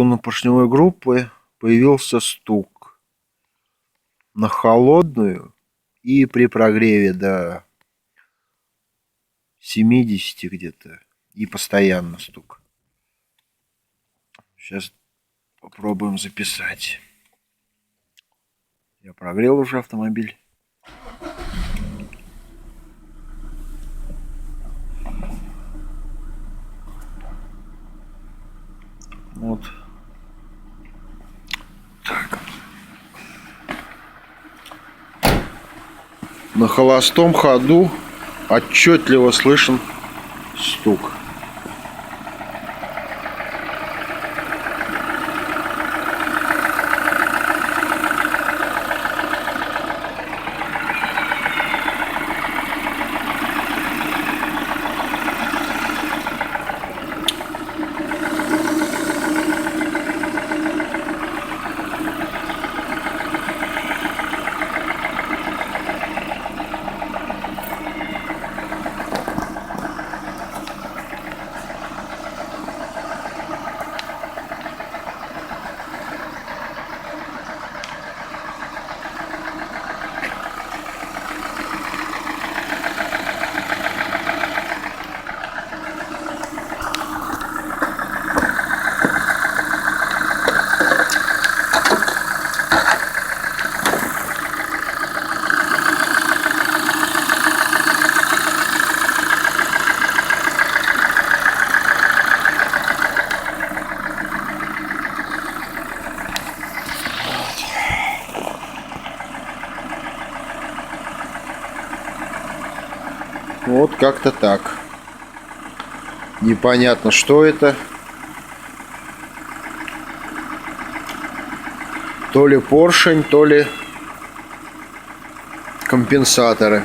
На поршневой группы появился стук на холодную и при прогреве до 70 где-то и постоянно стук. Сейчас попробуем записать. Я прогрел уже автомобиль. Вот. Так. На холостом ходу отчетливо слышен стук. Вот как-то так. Непонятно, что это. То ли поршень, то ли компенсаторы.